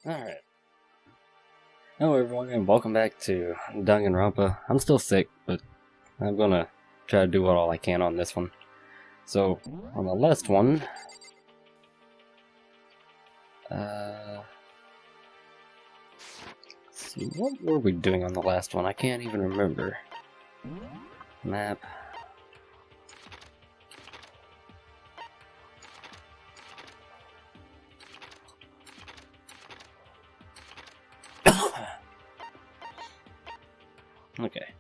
Alright. Hello everyone and welcome back to Danganronpa. I'm still sick, but I'm gonna try to do all I can on this one. So, on the last one... let's see, what were we doing on the last one? I can't even remember. Map. Okay.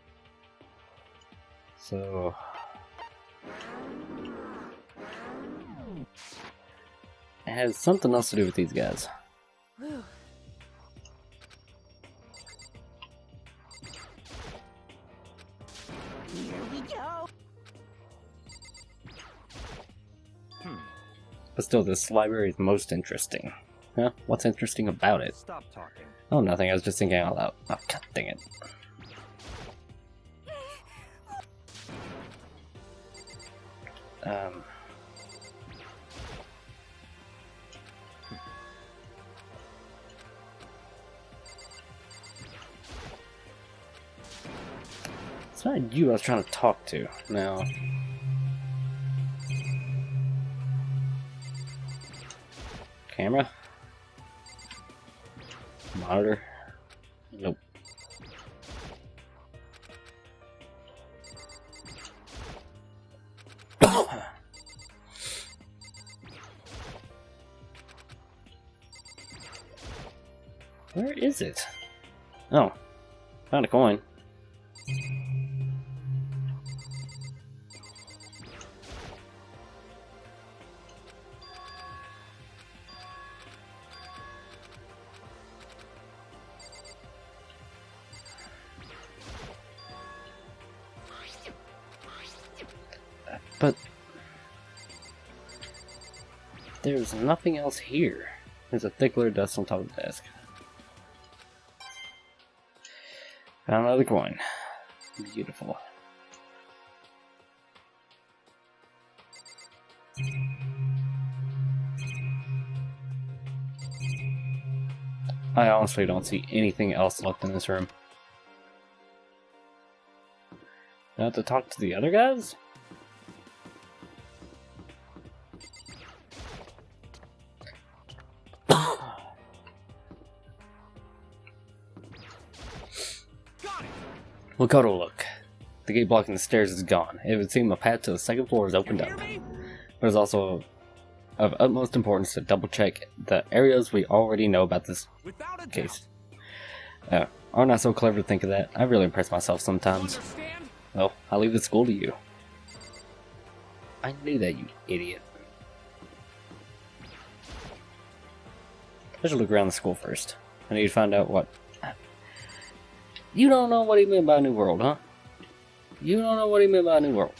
So... it has something else to do with these guys. Whew. Here we go. But still, this library is most interesting. Huh? What's interesting about it? Stop talking. Oh, nothing. I was just thinking out loud. Oh, god dang it. It's not you I was trying to talk to. No. Camera? Monitor? Nope. Where is it? Oh, found a coin. But there's nothing else here. There's a thick layer of dust on top of the desk. Found another coin. Beautiful. I honestly don't see anything else left in this room. Do I have to talk to the other guys? Makoto, look. The gate blocking the stairs is gone. It would seem a path to the second floor is opened up. But it's also of utmost importance to double check the areas we already know about this case. Aren't I so clever to think of that? I really impress myself sometimes. Well, I'll leave the school to you. I knew that, you idiot. I should look around the school first. I need to find out what... You don't know what he meant by a new world, huh? You don't know what he meant by a new world.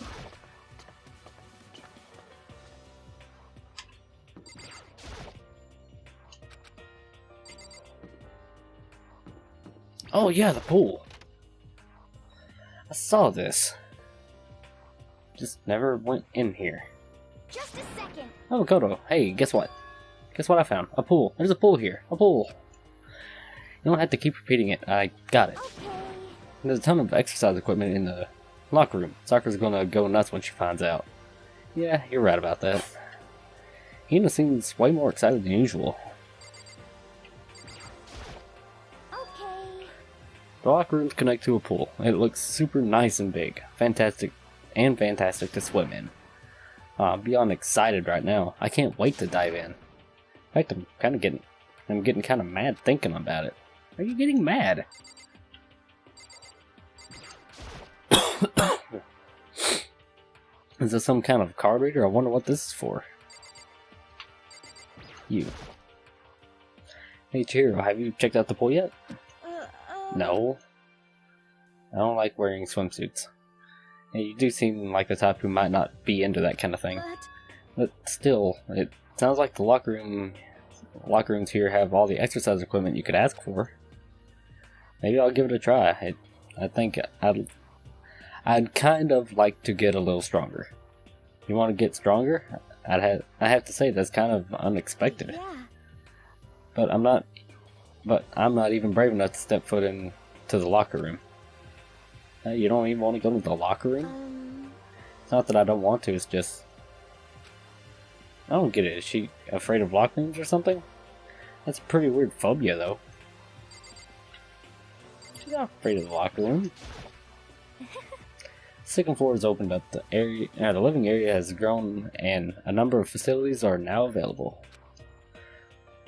Oh yeah, the pool. I saw this. Just never went in here. Just a second. Oh, Makoto, hey, guess what? Guess what I found? A pool. There's a pool here. A pool. You don't have to keep repeating it. I got it. Okay. There's a ton of exercise equipment in the locker room. Sakura's gonna go nuts when she finds out. Yeah, you're right about that. Hina seems way more excited than usual. Okay. The locker rooms connect to a pool. It looks super nice and big. Fantastic to swim in. I'm beyond excited right now. I can't wait to dive in. In fact, I'm getting kind of mad thinking about it. Are you getting mad? Is this some kind of card reader? I wonder what this is for. You. Hey Chihiro, have you checked out the pool yet? No. I don't like wearing swimsuits. And you do seem like the type who might not be into that kind of thing. But still, it sounds like the locker rooms here have all the exercise equipment you could ask for. Maybe I'll give it a try. I think I'd kind of like to get a little stronger. You want to get stronger? I have to say that's kind of unexpected. Yeah. But I'm not But I'm not even brave enough to step foot into the locker room. You don't even want to go to the locker room? It's not that I don't want to, it's just... I don't get it. Is she afraid of locker rooms or something? That's a pretty weird phobia, though. She's not afraid of the locker room. Second floor has opened up. The area, the living area has grown, and a number of facilities are now available.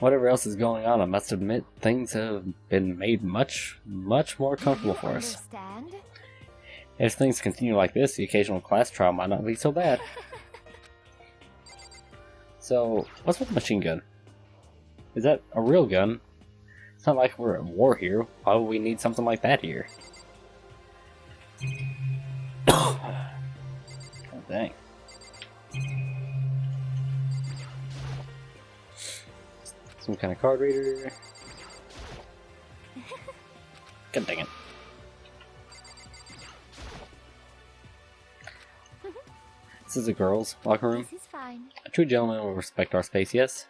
Whatever else is going on, I must admit, things have been made much, much more comfortable for us. If things continue like this, the occasional class trial might not be so bad. So, what's with the machine gun? Is that a real gun? It's not like we're at war here. Why would we need something like that here? Oh, dang. Some kind of card reader. God dang it. This is a girls' locker room. This is fine. A true gentleman will respect our space, yes?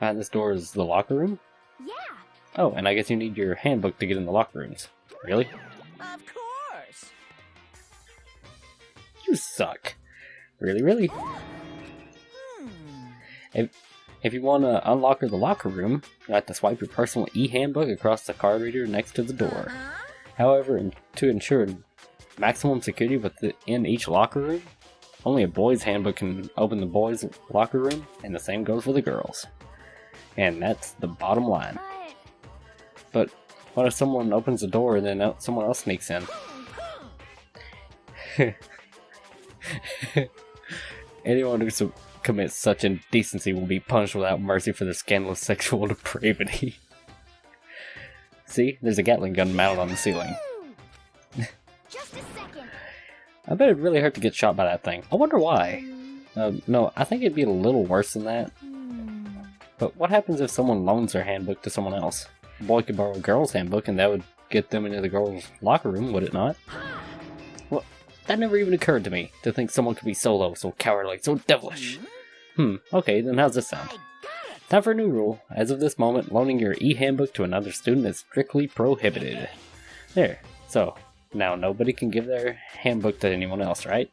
Behind this door is the locker room? Yeah. Oh, and I guess you need your handbook to get in the locker rooms. Really? Of course. You suck. Really, really? If you want to unlock the locker room, you have to swipe your personal e-handbook across the card reader next to the door. However, to ensure maximum security within each locker room, only a boy's handbook can open the boys' locker room, and the same goes for the girls. And that's the bottom line. But what if someone opens the door and then someone else sneaks in? Anyone who commits such indecency will be punished without mercy for their scandalous sexual depravity. See, there's a Gatling gun mounted on the ceiling. Just a second. I bet it'd really hurt to get shot by that thing. I wonder why. No, I think it'd be a little worse than that. But what happens if someone loans their handbook to someone else? A boy could borrow a girl's handbook and that would get them into the girl's locker room, would it not? Well, that never even occurred to me, to think someone could be so low, so cowardly, so devilish. Okay, then how's this sound? Time for a new rule. As of this moment, loaning your e-handbook to another student is strictly prohibited. There. So, now nobody can give their handbook to anyone else, right?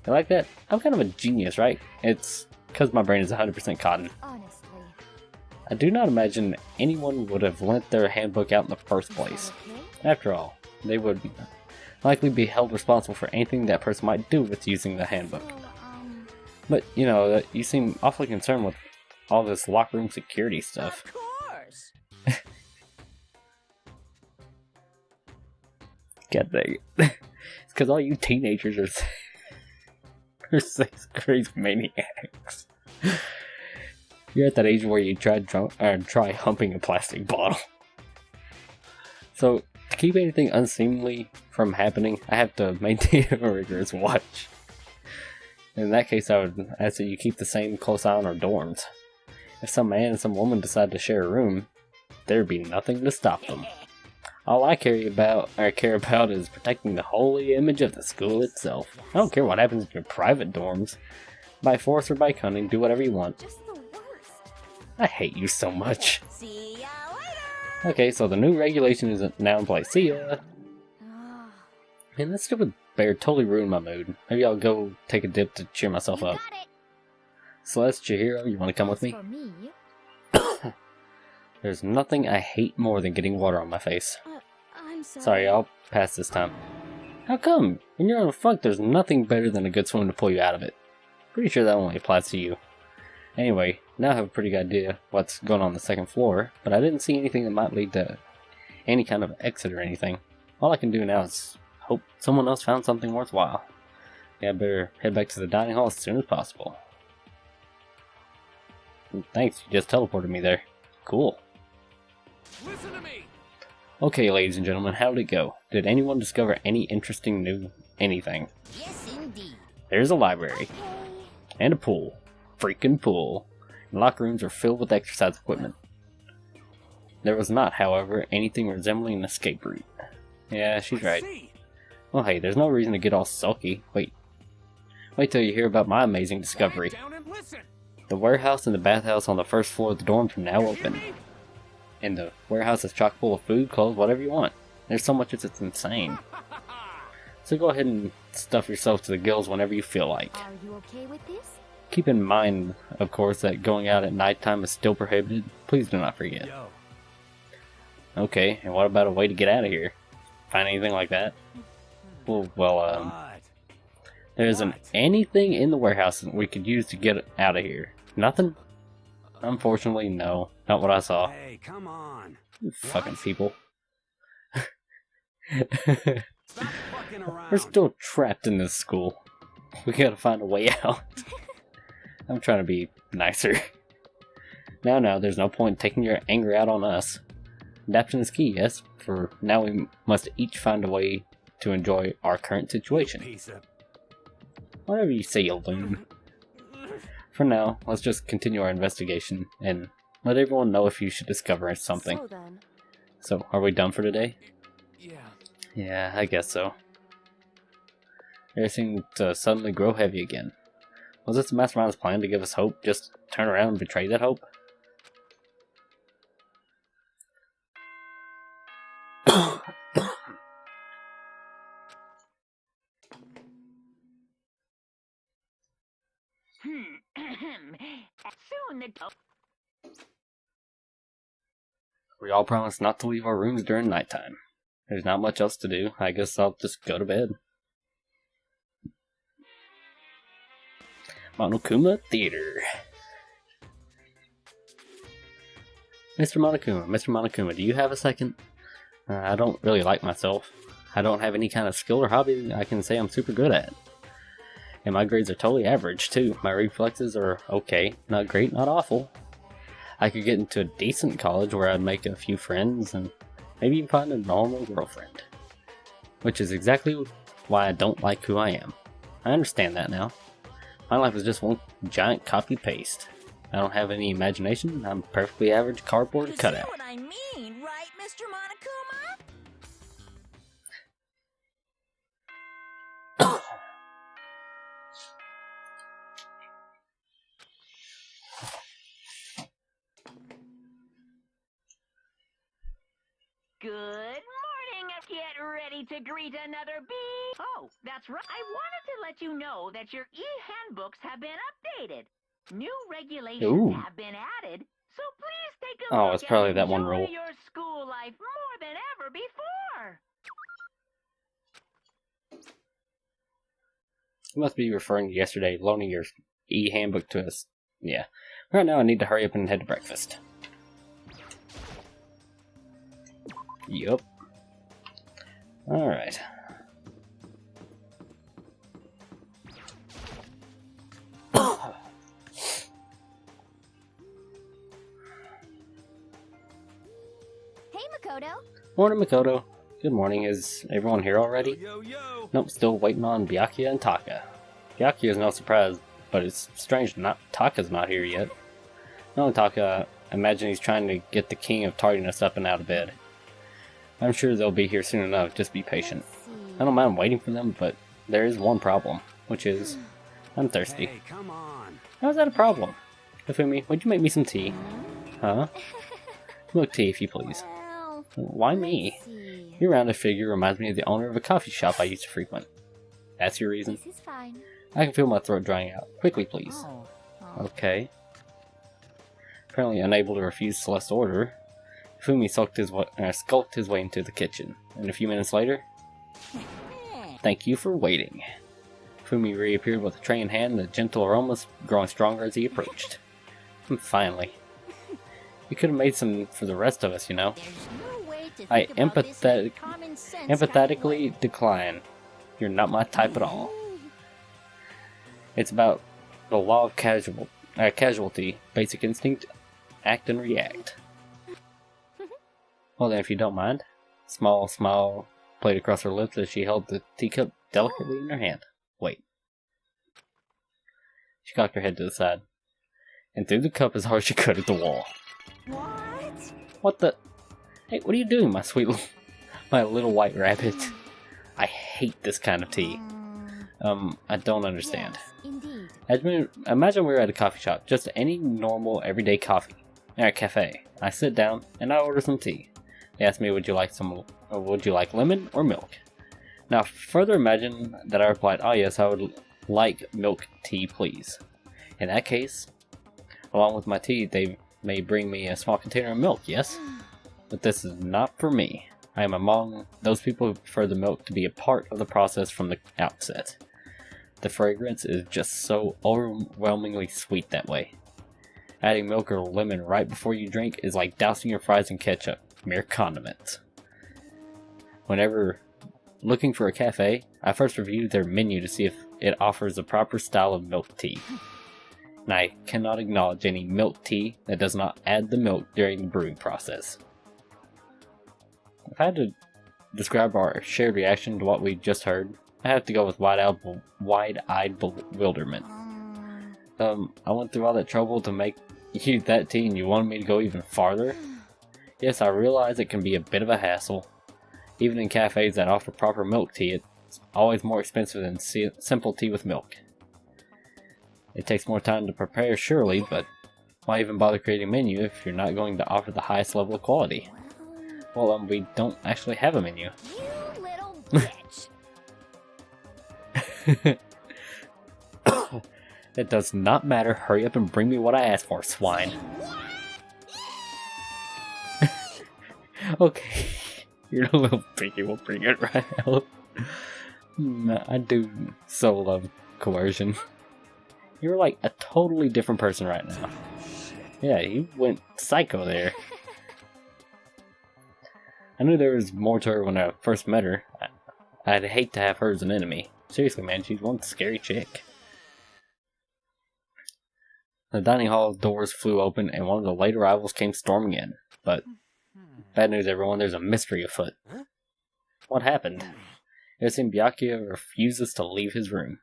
You like that? I'm kind of a genius, right? It's because my brain is 100% cotton. Honestly. I do not imagine anyone would have lent their handbook out in the first place. After all, they would likely be held responsible for anything that person might do with using the handbook. But, you know, you seem awfully concerned with all this locker room security stuff. Of course. God dang it. It's because all you teenagers are sixth grade maniacs. You're at that age where you try humping a plastic bottle. So, to keep anything unseemly from happening, I have to maintain a rigorous watch. In that case, I would ask that you keep the same close eye on our dorms. If some man and some woman decide to share a room, there'd be nothing to stop them. All I care about is protecting the holy image of the school itself. I don't care what happens in your private dorms. By force or by cunning, do whatever you want. Just the worst. I hate you so much. See ya later. Okay, so the new regulation is now in place. See ya! Man, that stupid bear totally ruined my mood. Maybe I'll go take a dip to cheer myself up. Got it. Celeste, Chihiro, you want to come with me? For me. There's nothing I hate more than getting water on my face. I'm sorry. Sorry, I'll pass this time. How come? When you're on a funk, there's nothing better than a good swim to pull you out of it. Pretty sure that only applies to you. Anyway, now I have a pretty good idea what's going on the second floor, but I didn't see anything that might lead to any kind of exit or anything. All I can do now is hope someone else found something worthwhile. Yeah, I better head back to the dining hall as soon as possible. Thanks, you just teleported me there. Cool. Listen to me. Okay, ladies and gentlemen, how did it go? Did anyone discover any interesting new anything? Yes, indeed. There's a library. And a pool. Freaking pool. And locker rooms are filled with exercise equipment. There was not, however, anything resembling an escape route. Yeah, she's right. Well, hey, there's no reason to get all sulky. Wait till you hear about my amazing discovery. Quiet down and listen. The warehouse and the bathhouse on the first floor of the dorms are now open. And the warehouse is chock full of food, clothes, whatever you want. There's so much it's insane. So go ahead and stuff yourself to the gills whenever you feel like. Are you okay with this? Keep in mind, of course, that going out at nighttime is still prohibited. Please do not forget. Yo. Okay, and what about a way to get out of here? Find anything like that? Well, What? there isn't anything in the warehouse that we could use to get out of here. Nothing? Unfortunately, no. Not what I saw. Hey, come on. You fucking people. Stop fucking around. We're still trapped in this school. We gotta find a way out. I'm trying to be nicer. Now, there's no point in taking your anger out on us. Adaptation is key, yes. For now, we must each find a way to enjoy our current situation. Piece of... Whatever you say, you loon. For now, let's just continue our investigation and let everyone know if you should discover something. So then. So, are we done for today? Yeah. Yeah, I guess so. Everything to suddenly grow heavy again. Was this the Mastermind's plan to give us hope? Just turn around and betray that hope? Soon the We all promised not to leave our rooms during nighttime. There's not much else to do. I guess I'll just go to bed. Monokuma Theater. Mr. Monokuma, do you have a second? I don't really like myself. I don't have any kind of skill or hobby I can say I'm super good at. And my grades are totally average, too. My reflexes are okay. Not great, not awful. I could get into a decent college where I'd make a few friends and maybe even find a normal girlfriend. Which is exactly why I don't like who I am. I understand that now. My life is just one giant copy-paste. I don't have any imagination. I'm a perfectly average cardboard cutout. You know what I mean, right, Mr. Monokuma? Good morning. Get ready to greet another bee. Oh, that's right. I wanted to let you know that your e-handbooks have been updated. New regulations Ooh. have been added, so please take a Oh, look it's probably and that one enjoy rule. your school life more than ever before. You must be referring to yesterday loaning your e-handbook to us. Yeah. Right now I need to hurry up and head to breakfast. Yup. Alright. Hey, Makoto. Morning, Makoto. Good morning. Is everyone here already? Yo, yo. Nope, still waiting on Byakuya and Taka. Byakuya is no surprise, but it's strange Taka's not here yet. No, Taka, I imagine he's trying to get the king of tardiness up and out of bed. I'm sure they'll be here soon enough, just be patient. I don't mind waiting for them, but there is one problem, which is, I'm thirsty. Hey, come on. How's that a problem? Hifumi, would you make me some tea? Huh? Milk tea, if you please. Well, Why me? let's see. Your rounded figure reminds me of the owner of a coffee shop I used to frequent. That's your reason? This is fine. I can feel my throat drying out. Quickly, please. Oh. Okay. Apparently unable to refuse Celeste's order, Fumi skulked his way into the kitchen, and a few minutes later, thank you for waiting. Fumi reappeared with a tray in hand, the gentle aromas growing stronger as he approached. Finally. You could have made some for the rest of us, you know. There's no way to I think about this in a common sense kind of way. empathetically decline. You're not my type at all. It's about the law of casualty, basic instinct, act and react. Well then, if you don't mind. Small smile played across her lips as she held the teacup delicately in her hand. Wait. She cocked her head to the side, and threw the cup as hard as she could at the wall. What? What the? Hey, what are you doing, my little white rabbit? I hate this kind of tea. I don't understand. Yes, indeed. Imagine we're at a coffee shop, just any normal everyday coffee, at a cafe. I sit down and I order some tea. They ask me, would you like lemon or milk? Now further imagine that I replied, oh yes, I would like milk tea please. In that case, along with my tea, they may bring me a small container of milk, yes? But this is not for me. I am among those people who prefer the milk to be a part of the process from the outset. The fragrance is just so overwhelmingly sweet that way. Adding milk or lemon right before you drink is like dousing your fries in ketchup, mere condiments. Whenever looking for a cafe, I first review their menu to see if it offers the proper style of milk tea. And I cannot acknowledge any milk tea that does not add the milk during the brewing process. If I had to describe our shared reaction to what we just heard, I have to go with wide-eyed bewilderment. I went through all that trouble to make you that tea and you wanted me to go even farther? Yes, I realize it can be a bit of a hassle. Even in cafes that offer proper milk tea, it's always more expensive than simple tea with milk. It takes more time to prepare, surely, but why even bother creating a menu if you're not going to offer the highest level of quality? Well, we don't actually have a menu. You little bitch. It does not matter. Hurry up and bring me what I asked for, swine. Okay. You're a little piggy. We'll bring it right out. I do so love coercion. You're like a totally different person right now. Yeah, you went psycho there. I knew there was more to her when I first met her. I'd hate to have her as an enemy. Seriously, man, she's one scary chick. The dining hall doors flew open and one of the late arrivals came storming in. But, bad news everyone, there's a mystery afoot. What happened? It seemed Byakuya refuses to leave his room.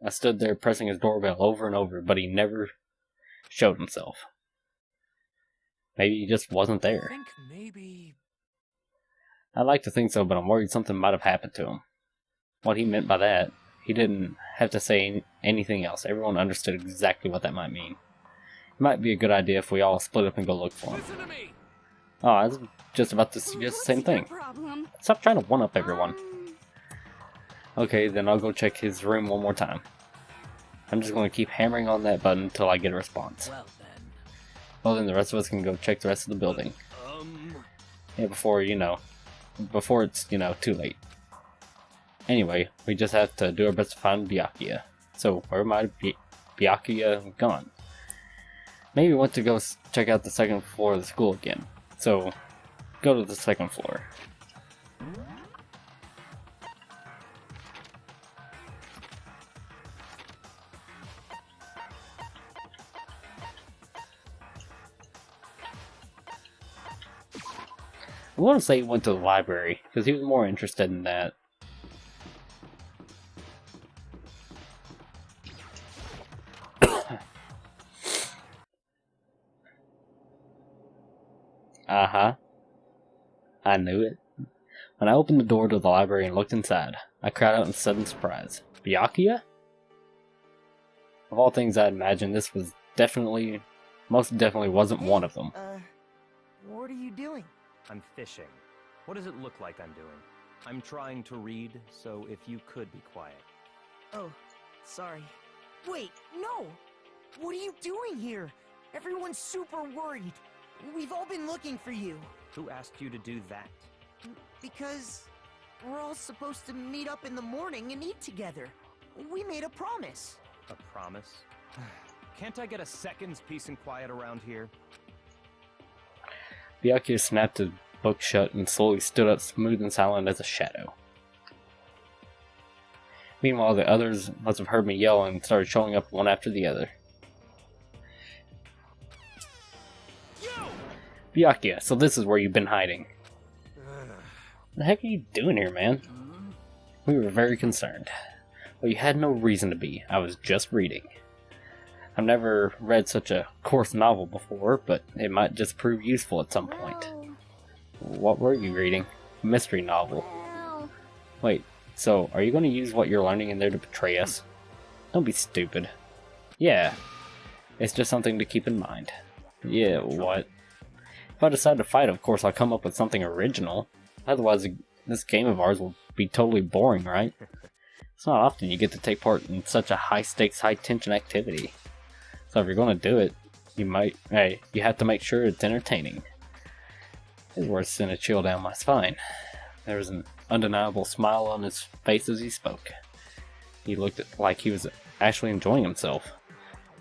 I stood there pressing his doorbell over and over, but he never showed himself. Maybe he just wasn't there. I think maybe... I'd like to think so, but I'm worried something might have happened to him. What he meant by that, he didn't have to say anything else. Everyone understood exactly what that might mean. It might be a good idea if we all split up and go look for him. Listen to me. Oh, I was just about to suggest the same thing. Stop trying to one-up everyone. Okay, then I'll go check his room one more time. I'm just going to keep hammering on that button until I get a response. Well, then the rest of us can go check the rest of the building. Yeah, before it's, too late. Anyway, we just have to do our best to find Byakuya. So, where might Byakuya gone? Maybe we want to go check out the second floor of the school again. So, go to the second floor. I want to say he went to the library, because he was more interested in that. Uh-huh. I knew it. When I opened the door to the library and looked inside, I cried out in sudden surprise. Byakuya? Of all things I imagined, this was most definitely wasn't one of them. What are you doing? I'm fishing. What does it look like I'm doing? I'm trying to read, so if you could be quiet. Oh, sorry. Wait, no! What are you doing here? Everyone's super worried. We've all been looking for you. Who asked you to do that? Because we're all supposed to meet up in the morning and eat together. We made a promise. A promise? Can't I get a second's peace and quiet around here? Byakuya snapped his book shut and slowly stood up smooth and silent as a shadow. Meanwhile, the others must have heard me yell and started showing up one after the other. Byakuya, so this is where you've been hiding. What the heck are you doing here, man? We were very concerned. Well, you had no reason to be. I was just reading. I've never read such a coarse novel before, but it might just prove useful at some point. What were you reading? A mystery novel. Wait, so are you going to use what you're learning in there to betray us? Don't be stupid. Yeah, it's just something to keep in mind. Yeah, what? If I decide to fight, of course I'll come up with something original. Otherwise, this game of ours will be totally boring, right? It's not often you get to take part in such a high-stakes, high-tension activity. So if you're going to do it, you have to make sure it's entertaining. His words sent a chill down my spine. There was an undeniable smile on his face as he spoke. He looked like he was actually enjoying himself.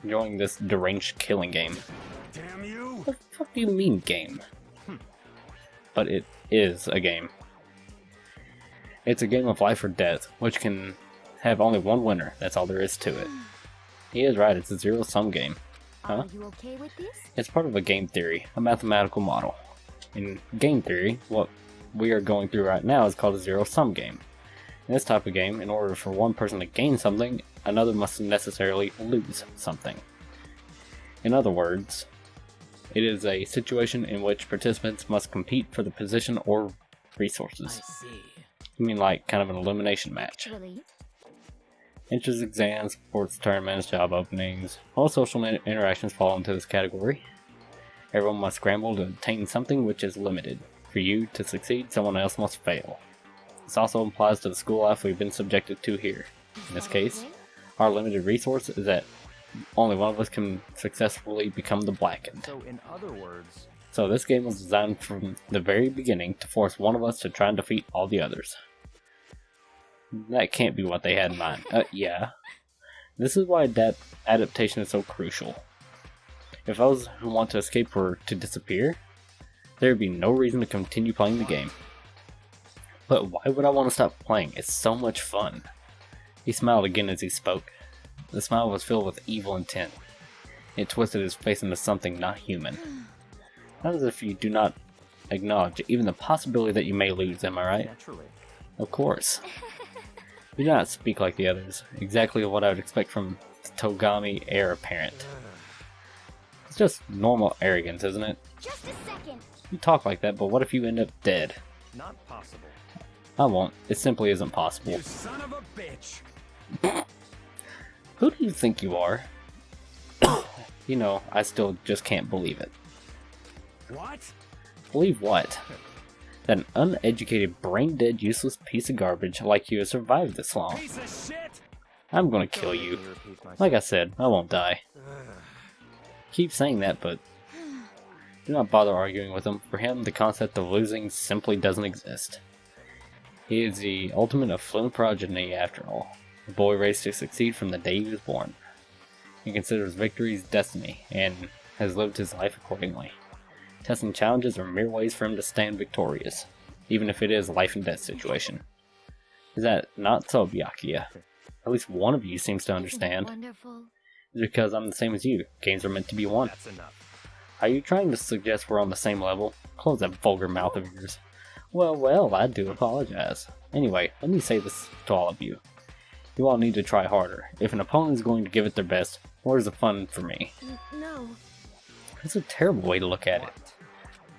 Enjoying this deranged killing game. Damn you! What the fuck do you mean, game? But it is a game. It's a game of life or death, which can have only one winner. That's all there is to it. He is right, it's a zero-sum game. Huh? Are you okay with this? It's part of a game theory, a mathematical model. In game theory, what we are going through right now is called a zero-sum game. In this type of game, in order for one person to gain something, another must necessarily lose something. In other words, it is a situation in which participants must compete for the position or resources. I see. You mean like kind of an elimination match. Actually, Entrance exams, sports tournaments, job openings, all social interactions fall into this category. Everyone must scramble to obtain something which is limited. For you to succeed, someone else must fail. This also applies to the school life we've been subjected to here. In this case, our limited resource is that only one of us can successfully become the Blackened. So, in other words, So this game was designed from the very beginning to force one of us to try and defeat all the others. That can't be what they had in mind. Yeah. This is why that adaptation is so crucial. If those who want to escape were to disappear, there would be no reason to continue playing the game. But why would I want to stop playing? It's so much fun. He smiled again as he spoke. The smile was filled with evil intent. It twisted his face into something not human. Not as if you do not acknowledge even the possibility that you may lose, am I right? naturally. Of course. You do not speak like the others. Exactly what I would expect from Togami heir apparent. It's just normal arrogance, isn't it? just a second. You talk like that, but what if you end up dead? Not possible. I won't. It simply isn't possible. You son of a bitch! Who do you think you are? You know, I still just can't believe it. What? Believe what? That an uneducated, brain-dead, useless piece of garbage like you has survived this long. Piece of shit! I'm gonna kill you. Let me repeat myself. Like I said, I won't die. Keep saying that, but do not bother arguing with him. For him, the concept of losing simply doesn't exist. He is the ultimate affluent progeny, after all. A boy raised to succeed from the day he was born. He considers victory his destiny, and has lived his life accordingly. Testing challenges are mere ways for him to stand victorious, even if it is a life and death situation. Is that not so, Byakuya? At least one of you seems to understand. Wonderful. It's because I'm the same as you. Games are meant to be won. That's enough. Are you trying to suggest we're on the same level? Close that vulgar mouth of yours. Well, I do apologize. Anyway, let me say this to all of you. You all need to try harder. If an opponent is going to give it their best, where's the fun for me? No, That's a terrible way to look at it.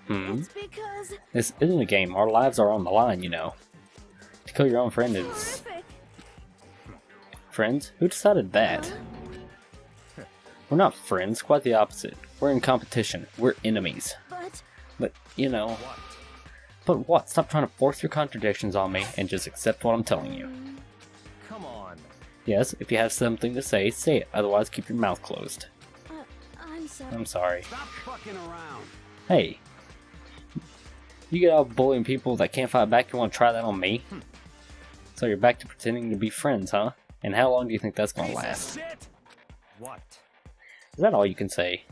it's because This isn't a game. Our lives are on the line, you know. To kill your own friend is... terrific. Friends? Who decided that? We're not friends, quite the opposite. We're in competition. We're enemies. But, you know... What? But what? Stop trying to force your contradictions on me and just accept what I'm telling you. Come on. Yes, if you have something to say, say it. Otherwise, keep your mouth closed. I'm sorry. I'm sorry. Stop fucking around! Hey. You get out bullying people that can't fight back, you want to try that on me? So you're back to pretending to be friends, huh? And how long do you think that's gonna Piece of last? shit! What? Is that all you can say?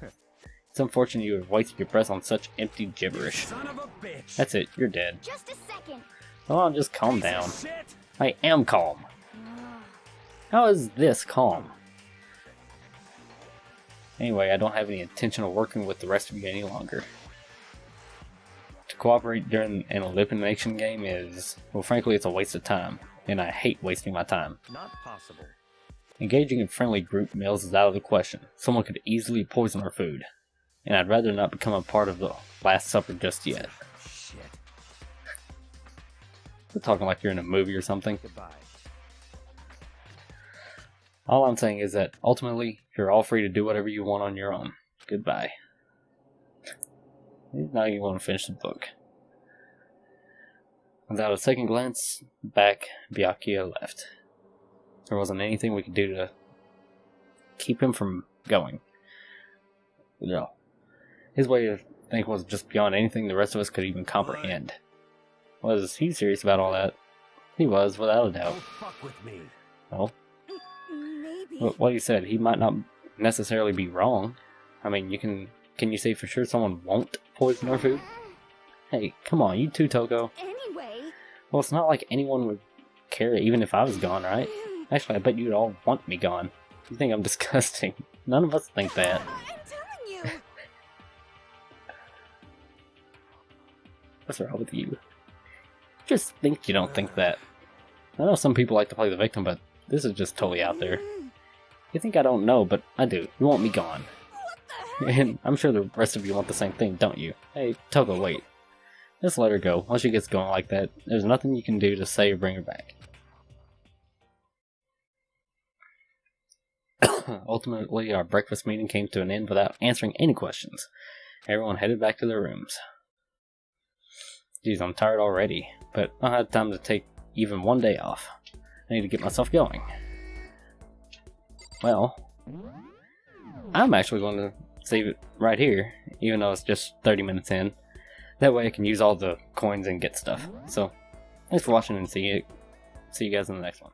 It's unfortunate you have wasted your breath on such empty gibberish. Son of a bitch! That's it, you're dead. Just a second. Well, just calm Piece down. of shit! I am calm. How is this calm? Anyway, I don't have any intention of working with the rest of you any longer. To cooperate during an elimination game is, well, frankly, it's a waste of time, and I hate wasting my time. Not possible. Engaging in friendly group meals is out of the question. Someone could easily poison our food, and I'd rather not become a part of the Last Supper just yet. Shit. We're talking like you're in a movie or something. Goodbye. All I'm saying is that ultimately, You're all free to do whatever you want on your own. Goodbye. Now you want to finish the book. Without a second glance back, Byakuya left. There wasn't anything we could do to keep him from going. No. His way of thinking was just beyond anything the rest of us could even comprehend. Was he serious about all that? He was, without a doubt. Don't fuck with me. Well, Maybe. what he said, he might not necessarily be wrong. I mean, can you say for sure someone won't poison our food? Hey, come on, you too, Toko. Anyway. Well, it's not like anyone would care even if I was gone, right? Actually, I bet you'd all want me gone. You think I'm disgusting. None of us think that. I'm telling you. What's wrong with you? Just think you don't think that. I know some people like to play the victim, but this is just totally out there. You think I don't know, but I do. You want me gone. And I'm sure the rest of you want the same thing, don't you? Hey, Toko, wait. Just let her go. Once she gets going like that, there's nothing you can do to say or bring her back. Ultimately, our breakfast meeting came to an end without answering any questions. Everyone headed back to their rooms. Geez, I'm tired already, but I had time to take even one day off. I need to get myself going. Well, I'm actually going to save it right here, even though it's just 30 minutes in. That way I can use all the coins and get stuff. So, thanks for watching and see you guys in the next one.